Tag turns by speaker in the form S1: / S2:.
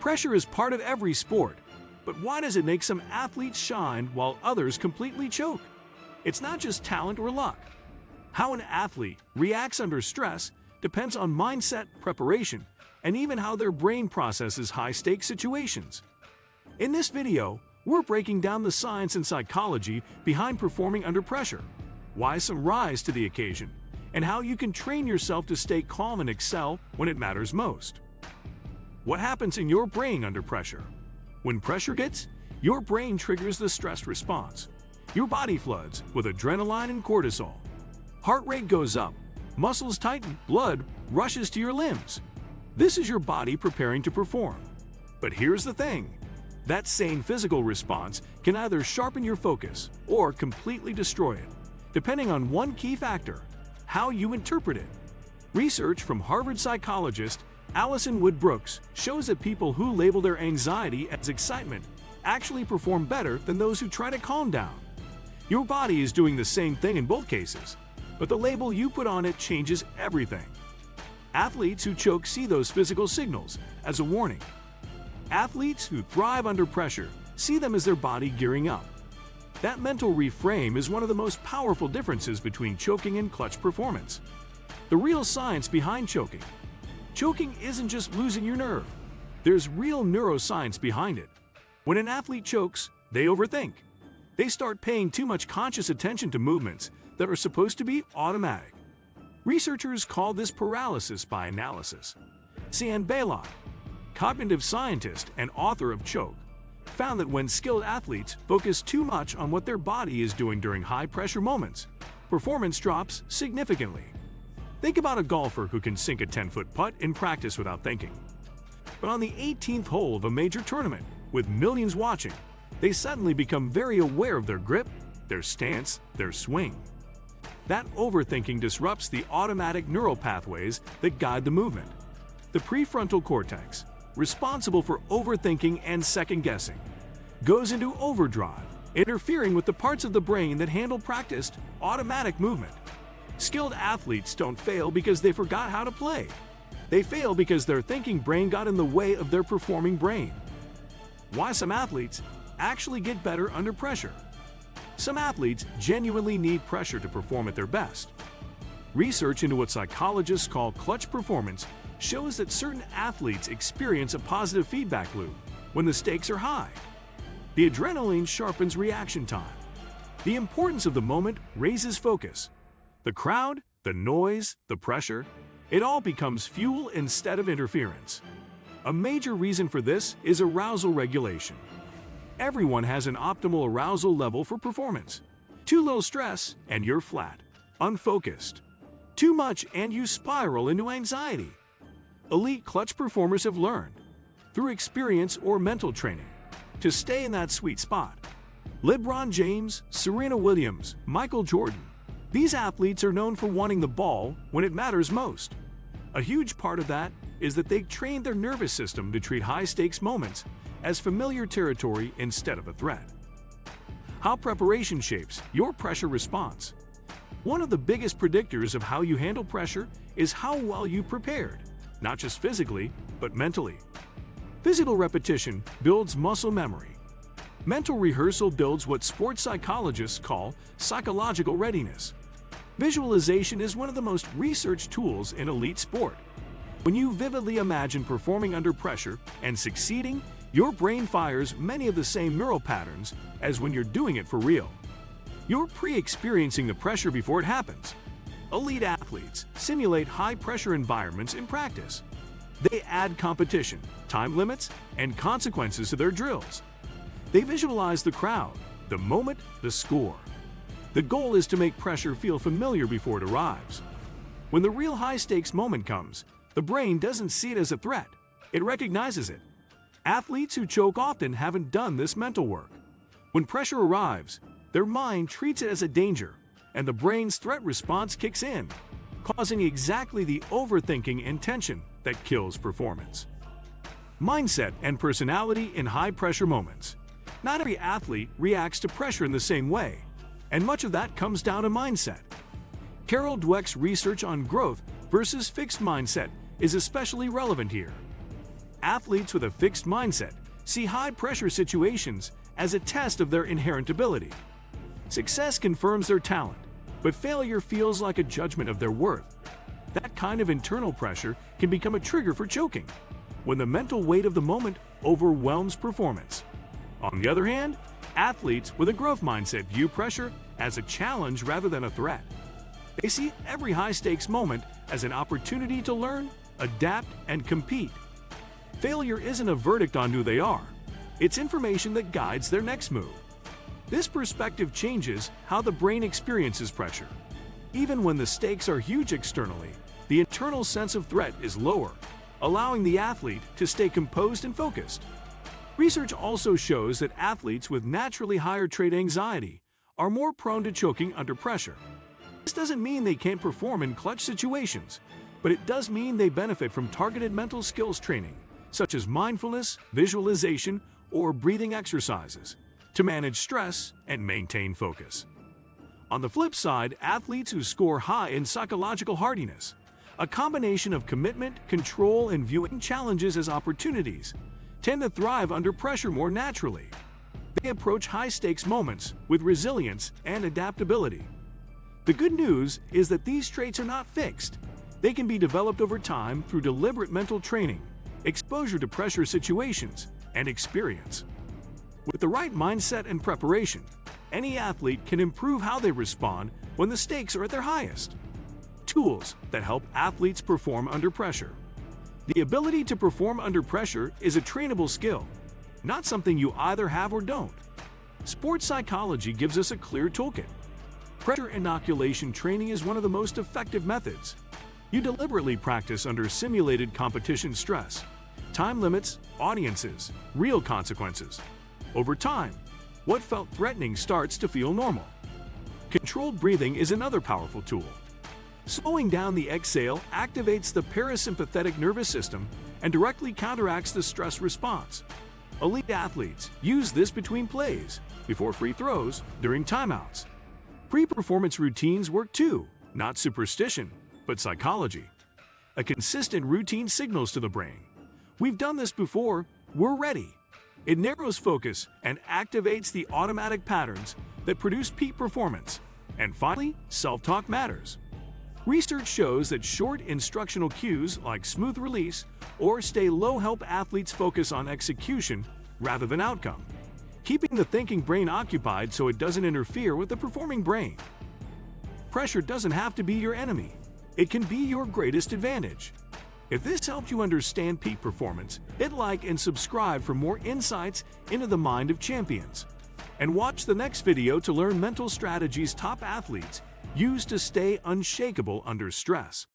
S1: Pressure is part of every sport, but why does it make some athletes shine while others completely choke? It's not just talent or luck. How an athlete reacts under stress depends on mindset, preparation, and even how their brain processes high-stakes situations. In this video, we're breaking down the science and psychology behind performing under pressure, why some rise to the occasion, and how you can train yourself to stay calm and excel when it matters most. What happens in your brain under pressure? When pressure hits, your brain triggers the stress response. Your body floods with adrenaline and cortisol. Heart rate goes up, muscles tighten, blood rushes to your limbs. This is your body preparing to perform. But here's the thing. That same physical response can either sharpen your focus or completely destroy it, depending on one key factor: how you interpret it. Research from Harvard psychologist Alison Wood Brooks shows that people who label their anxiety as excitement actually perform better than those who try to calm down. Your body is doing the same thing in both cases, but the label you put on it changes everything. Athletes who choke see those physical signals as a warning. Athletes who thrive under pressure see them as their body gearing up. That mental reframe is one of the most powerful differences between choking and clutch performance. The real science behind choking. Choking isn't just losing your nerve. There's real neuroscience behind it. When an athlete chokes, they overthink. They start paying too much conscious attention to movements that are supposed to be automatic. Researchers call this paralysis by analysis. Sian Bailot, cognitive scientist and author of Choke, found that when skilled athletes focus too much on what their body is doing during high-pressure moments, performance drops significantly. Think about a golfer who can sink a 10-foot putt in practice without thinking. But on the 18th hole of a major tournament, with millions watching, they suddenly become very aware of their grip, their stance, their swing. That overthinking disrupts the automatic neural pathways that guide the movement. The prefrontal cortex, responsible for overthinking and second-guessing, goes into overdrive, interfering with the parts of the brain that handle practiced, automatic movement. Skilled athletes don't fail because they forgot how to play. They fail because their thinking brain got in the way of their performing brain. Why some athletes actually get better under pressure? Some athletes genuinely need pressure to perform at their best. Research into what psychologists call clutch performance shows that certain athletes experience a positive feedback loop when the stakes are high. The adrenaline sharpens reaction time. The importance of the moment raises focus. The crowd, the noise, the pressure, it all becomes fuel instead of interference. A major reason for this is arousal regulation. Everyone has an optimal arousal level for performance. Too low stress, and you're flat, unfocused. Too much, and you spiral into anxiety. Elite clutch performers have learned, through experience or mental training, to stay in that sweet spot. LeBron James, Serena Williams, Michael Jordan. These athletes are known for wanting the ball when it matters most. A huge part of that is that they trained their nervous system to treat high-stakes moments as familiar territory instead of a threat. How preparation shapes your pressure response. One of the biggest predictors of how you handle pressure is how well you prepared, not just physically, but mentally. Physical repetition builds muscle memory. Mental rehearsal builds what sports psychologists call psychological readiness. Visualization is one of the most researched tools in elite sport. When you vividly imagine performing under pressure and succeeding, your brain fires many of the same neural patterns as when you're doing it for real. You're pre-experiencing the pressure before it happens. Elite athletes simulate high-pressure environments in practice. They add competition, time limits, and consequences to their drills. They visualize the crowd, the moment, the score. The goal is to make pressure feel familiar before it arrives. When the real high-stakes moment comes, the brain doesn't see it as a threat. It recognizes it. Athletes who choke often haven't done this mental work. When pressure arrives, their mind treats it as a danger, and the brain's threat response kicks in, causing exactly the overthinking and tension that kills performance. Mindset and personality in high-pressure moments. Not every athlete reacts to pressure in the same way, and much of that comes down to mindset. Carol Dweck's research on growth versus fixed mindset is especially relevant here. Athletes with a fixed mindset see high-pressure situations as a test of their inherent ability. Success confirms their talent, but failure feels like a judgment of their worth. That kind of internal pressure can become a trigger for choking, when the mental weight of the moment overwhelms performance. On the other hand, athletes with a growth mindset view pressure as a challenge rather than a threat. They see every high-stakes moment as an opportunity to learn, adapt, and compete. Failure isn't a verdict on who they are. It's information that guides their next move. This perspective changes how the brain experiences pressure. Even when the stakes are huge externally, the internal sense of threat is lower, allowing the athlete to stay composed and focused. Research also shows that athletes with naturally higher trait anxiety are more prone to choking under pressure. This doesn't mean they can't perform in clutch situations, but it does mean they benefit from targeted mental skills training, such as mindfulness, visualization, or breathing exercises, to manage stress and maintain focus. On the flip side, athletes who score high in psychological hardiness, a combination of commitment, control, and viewing challenges as opportunities, tend to thrive under pressure more naturally. They approach high-stakes moments with resilience and adaptability. The good news is that these traits are not fixed. They can be developed over time through deliberate mental training, exposure to pressure situations, and experience. With the right mindset and preparation, any athlete can improve how they respond when the stakes are at their highest. Tools that help athletes perform under pressure. The ability to perform under pressure is a trainable skill, not something you either have or don't. Sports psychology gives us a clear toolkit. Pressure inoculation training is one of the most effective methods. You deliberately practice under simulated competition stress, time limits, audiences, real consequences. Over time, what felt threatening starts to feel normal. Controlled breathing is another powerful tool. Slowing down the exhale activates the parasympathetic nervous system and directly counteracts the stress response. Elite athletes use this between plays, before free throws, during timeouts. Pre-performance routines work too, not superstition, but psychology. A consistent routine signals to the brain, "We've done this before, we're ready." It narrows focus and activates the automatic patterns that produce peak performance. And finally, self-talk matters. Research shows that short instructional cues like smooth release or stay low help athletes focus on execution rather than outcome, keeping the thinking brain occupied so it doesn't interfere with the performing brain. Pressure doesn't have to be your enemy. It can be your greatest advantage. If this helped you understand peak performance, hit like and subscribe for more insights into the mind of champions. And watch the next video to learn mental strategies top athletes use to stay unshakable under stress.